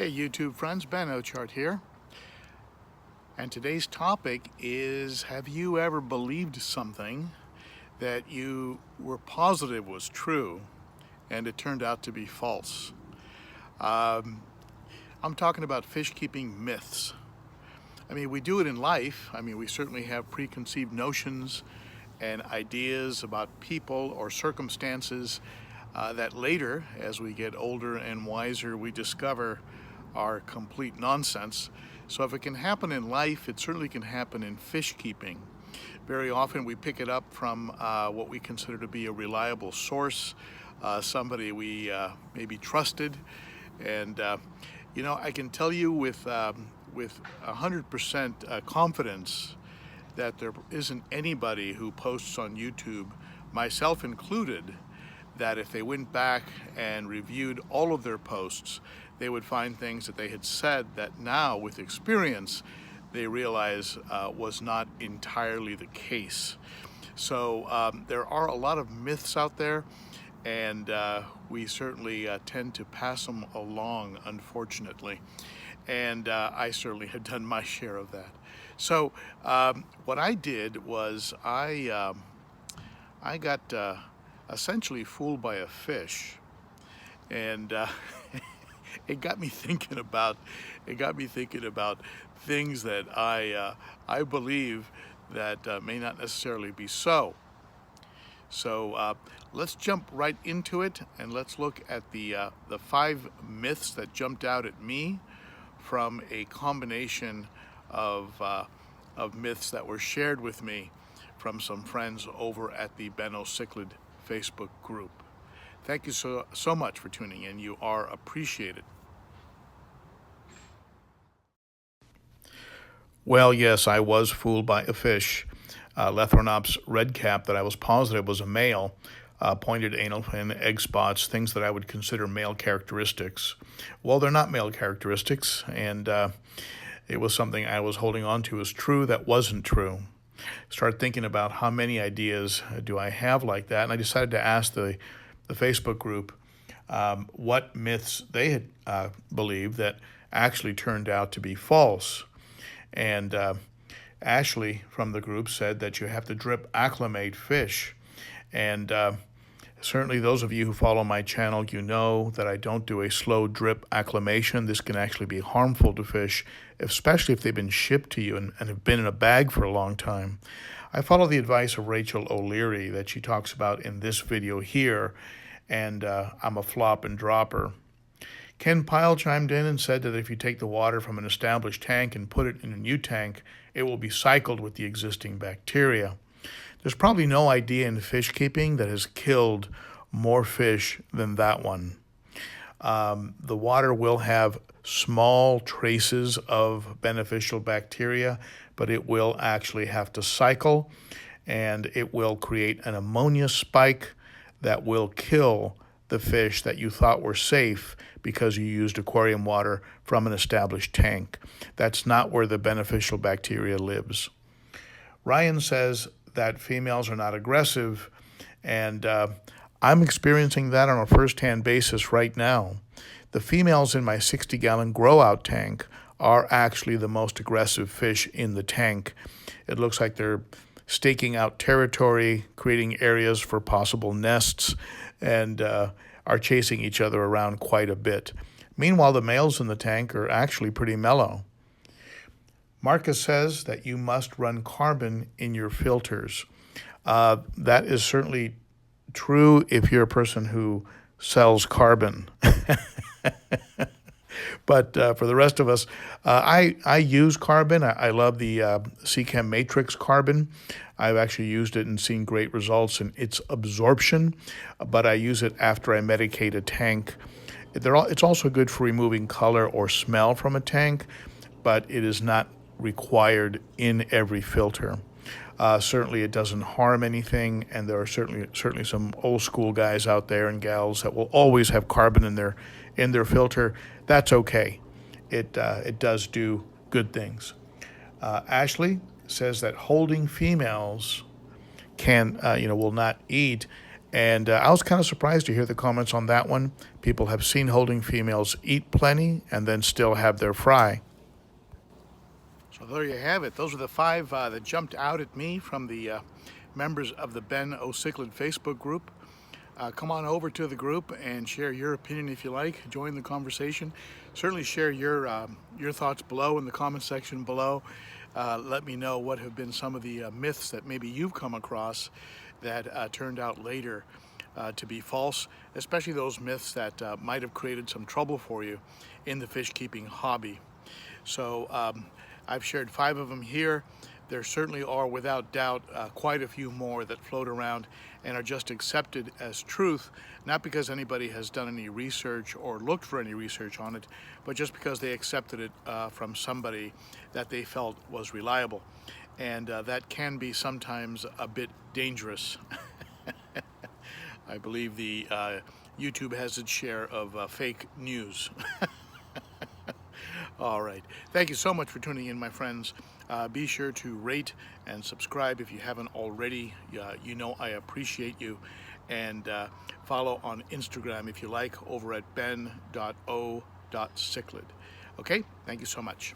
Hey YouTube friends, Ben Ochart here. And today's topic is, have you ever believed something that you were positive was true and it turned out to be false? I'm talking about fish keeping myths. I mean, we do it in life. I mean, we certainly have preconceived notions and ideas about people or circumstances that later, as we get older and wiser, we discover are complete nonsense. So if it can happen in life, it certainly can happen in fish keeping. Very often we pick it up from what we consider to be a reliable source, somebody we maybe trusted. And I can tell you with 100% confidence that there isn't anybody who posts on YouTube, myself included, that if they went back and reviewed all of their posts, they would find things that they had said that now, with experience, they realize was not entirely the case. So there are a lot of myths out there, and we certainly tend to pass them along, unfortunately. And I certainly have done my share of that. So what I did was I got essentially fooled by a fish, and it got me thinking about things that I believe that may not necessarily be so. So let's jump right into it, and let's look at the 5 myths that jumped out at me from a combination of myths that were shared with me from some friends over at the ben.o.cichlid Facebook group. Thank you so much for tuning in. You are appreciated. Well, yes, I was fooled by a fish. Lethornops redcap that I was positive was a male. Pointed anal fin, egg spots, things that I would consider male characteristics. Well, they're not male characteristics, and it was something I was holding on to as true that wasn't true. Start thinking about how many ideas do I have like that, and I decided to ask the Facebook group what myths they had believed that actually turned out to be false. And Ashley from the group said that you have to drip acclimate fish, and certainly those of you who follow my channel, you know that I don't do a slow drip acclimation. This can actually be harmful to fish, especially if they've been shipped to you and have been in a bag for a long time. I follow the advice of Rachel O'Leary that she talks about in this video here, and I'm a flop and dropper. Ken Pyle chimed in and said that if you take the water from an established tank and put it in a new tank, it will be cycled with the existing bacteria. There's probably no idea in fish keeping that has killed more fish than that one. The water will have small traces of beneficial bacteria, but it will actually have to cycle, and it will create an ammonia spike that will kill the fish that you thought were safe because you used aquarium water from an established tank. That's not where the beneficial bacteria lives. Ryan says that females are not aggressive, and I'm experiencing that on a first-hand basis right now. The females in my 60-gallon grow-out tank are actually the most aggressive fish in the tank. It looks like they're staking out territory, creating areas for possible nests, and are chasing each other around quite a bit. Meanwhile, the males in the tank are actually pretty mellow. Marcus says that you must run carbon in your filters. That is certainly true if you're a person who sells carbon. But for the rest of us, I use carbon. I love the Seachem Matrix carbon. I've actually used it and seen great results in its absorption, but I use it after I medicate a tank. It's also good for removing color or smell from a tank, but it is not required in every filter. Certainly it doesn't harm anything, and there are certainly some old school guys out there and gals that will always have carbon in their filter. That's okay. It does do good things. Ashley says that holding females will not eat, And I was kind of surprised to hear the comments on that one. People have seen holding females eat plenty and then still have their fry. So there you have it. Those are the 5 that jumped out at me from the members of the Ben.o.cichlid Facebook group. Come on over to the group and share your opinion if you like. Join the conversation. Certainly share your thoughts below in the comment section below. Let me know what have been some of the myths that maybe you've come across that turned out later to be false, especially those myths that might have created some trouble for you in the fish keeping hobby. So I've shared 5 of them here. There certainly are, without doubt, quite a few more that float around and are just accepted as truth, not because anybody has done any research or looked for any research on it, but just because they accepted it from somebody that they felt was reliable. And that can be sometimes a bit dangerous. I believe the YouTube has its share of fake news. All right. Thank you so much for tuning in, my friends. Be sure to rate and subscribe if you haven't already. You know I appreciate you. And follow on Instagram if you like, over at ben.o.cichlid. Okay? Thank you so much.